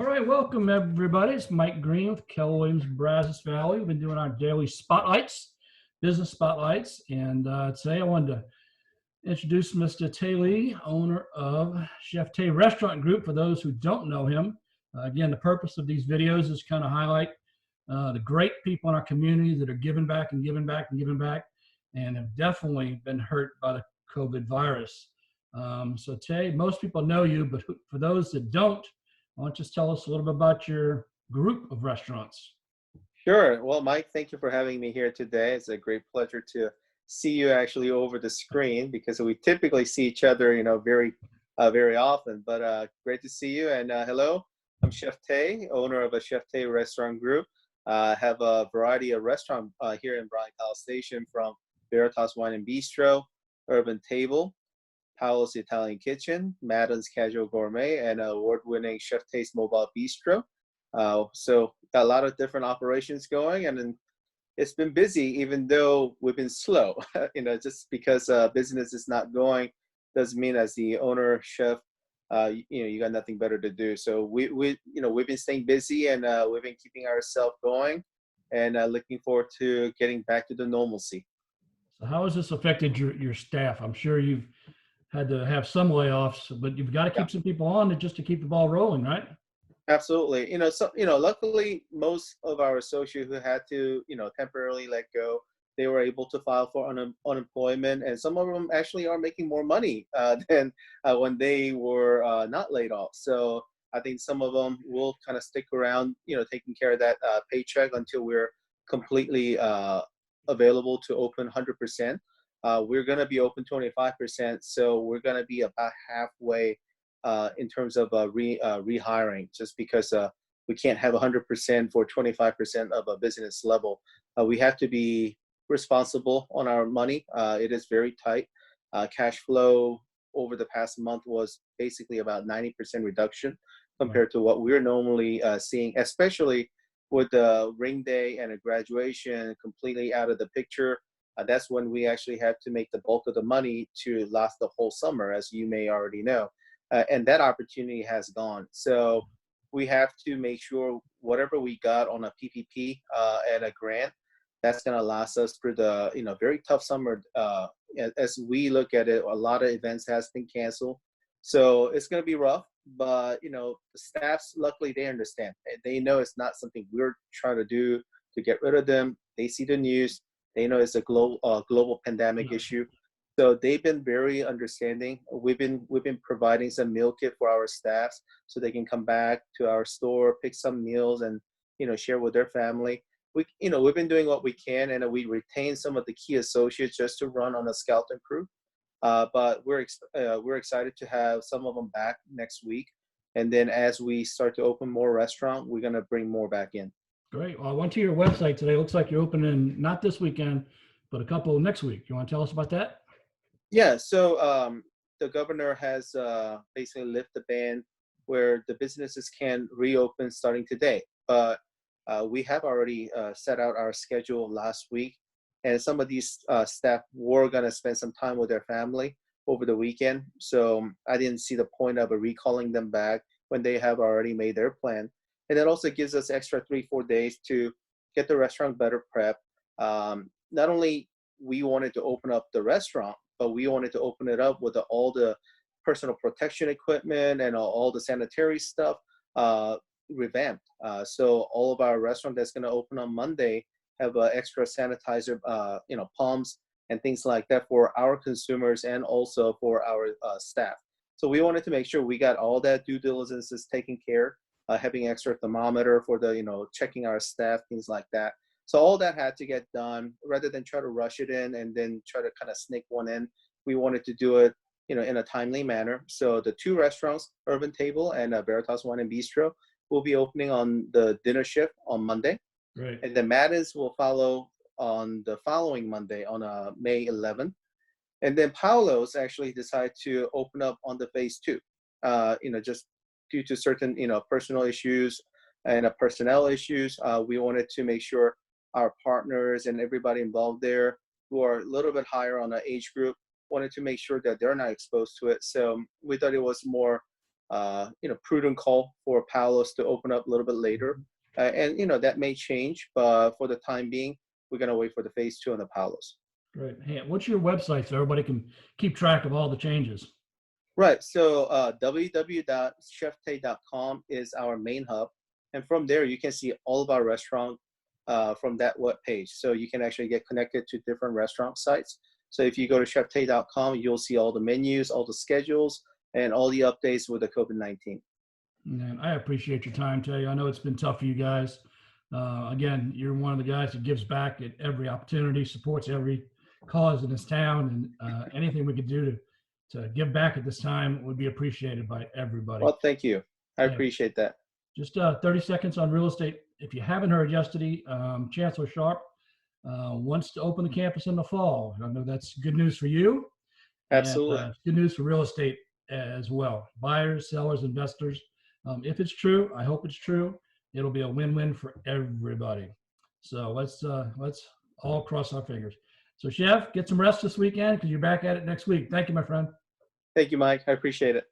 All right, welcome everybody. It's Mike Green with Keller Williams, Brazos Valley. We've been doing our daily spotlights, business spotlights, and today I wanted to introduce Mr. Tai Lee, owner of Chef Tai Restaurant Group. For those who don't know him, again, the purpose of these videos is kind of highlight the great people in our community that are giving back and giving back and giving back, and have definitely been hurt by the COVID virus. So Tai, most people know you, but for those that don't, why don't you just tell us a little bit about your group of restaurants? Sure. Well, Mike, thank you for having me here today. It's a great pleasure to see you actually over the screen because we typically see each other, very often. But great to see you. And hello, I'm Chef Tai, owner of a Chef Tai restaurant group. Have a variety of restaurants here in Bryan College Station, from Veritas Wine and Bistro, Urban Table, Paolo's Italian Kitchen, Madden's Casual Gourmet, and award-winning Chef Tai's Mobile Bistro. So got a lot of different operations going, and then it's been busy, even though we've been slow. Just because business is not going doesn't mean as the owner chef, you got nothing better to do. So we've been staying busy, and we've been keeping ourselves going, and looking forward to getting back to the normalcy. So how has this affected your staff? I'm sure you've had to have some layoffs, but you've got to Yeah. keep some people on just to keep the ball rolling, right? Absolutely. Luckily, most of our associates who had to, temporarily let go, they were able to file for unemployment, and some of them actually are making more money than when they were not laid off. So I think some of them will kind of stick around, taking care of that paycheck until we're completely available to open 100%. We're going to be open 25%, so we're going to be about halfway in terms of rehiring, just because we can't have 100% for 25% of a business level. We have to be responsible on our money. It is very tight. Cash flow over the past month was basically about 90% reduction compared to what we're normally seeing, especially with the ring day and a graduation completely out of the picture. That's when we actually have to make the bulk of the money to last the whole summer, as you may already know. And that opportunity has gone. So we have to make sure whatever we got on a PPP and a grant, that's going to last us for the very tough summer. As we look at it, a lot of events has been canceled, so it's going to be rough. But the staffs, luckily, they understand. They know it's not something we're trying to do to get rid of them. They see the news. They know it's a global pandemic issue. So they've been very understanding. We've been providing some meal kit for our staffs so they can come back to our store, pick some meals, and share with their family. We've been doing what we can, and we retain some of the key associates just to run on a skeleton crew. But we're excited to have some of them back next week, and then as we start to open more restaurants, we're gonna bring more back in. Great. Well, I went to your website today. It looks like you're opening not this weekend, but a couple next week. You want to tell us about that? Yeah, so the governor has basically lifted the ban where the businesses can reopen starting today. But we have already set out our schedule last week, and some of these staff were going to spend some time with their family over the weekend. So I didn't see the point of recalling them back when they have already made their plan. And it also gives us extra 3-4 days to get the restaurant better prepped. Not only we wanted to open up the restaurant, but we wanted to open it up with all the personal protection equipment and all the sanitary stuff revamped. So all of our restaurant that's going to open on Monday have extra sanitizer, pumps and things like that for our consumers and also for our staff. So we wanted to make sure we got all that due diligence is taken care, having extra thermometer for the, checking our staff, things like that. So all that had to get done rather than try to rush it in and then try to kind of sneak one in. We wanted to do it, in a timely manner. So the two restaurants, Urban Table and Veritas Wine and Bistro, will be opening on the dinner shift on Monday. Right. And the Madden's will follow on the following Monday on May 11th. And then Paolo's actually decided to open up on the phase 2, just due to certain, personal issues and personnel issues. We wanted to make sure our partners and everybody involved there who are a little bit higher on the age group wanted to make sure that they're not exposed to it. So we thought it was more prudent call for Palos to open up a little bit later. And that may change, but for the time being, we're going to wait for the phase 2 on the Palos. Great. Hey, what's your website so everybody can keep track of all the changes? Right. So www.cheftai.com is our main hub. And from there, you can see all of our restaurants from that web page. So you can actually get connected to different restaurant sites. So if you go to cheftai.com, you'll see all the menus, all the schedules, and all the updates with the COVID-19. And I appreciate your time, Tay. I know it's been tough for you guys. Again, you're one of the guys that gives back at every opportunity, supports every cause in this town, and anything we could do to give back at this time would be appreciated by everybody. Well, thank you. I appreciate that. Just 30 seconds on real estate. If you haven't heard yesterday, Chancellor Sharp wants to open the campus in the fall. I know that's good news for you. Absolutely. And, good news for real estate as well. Buyers, sellers, investors. If it's true, I hope it's true. It'll be a win-win for everybody. So let's all cross our fingers. So Chef, get some rest this weekend because you're back at it next week. Thank you, my friend. Thank you, Mike. I appreciate it.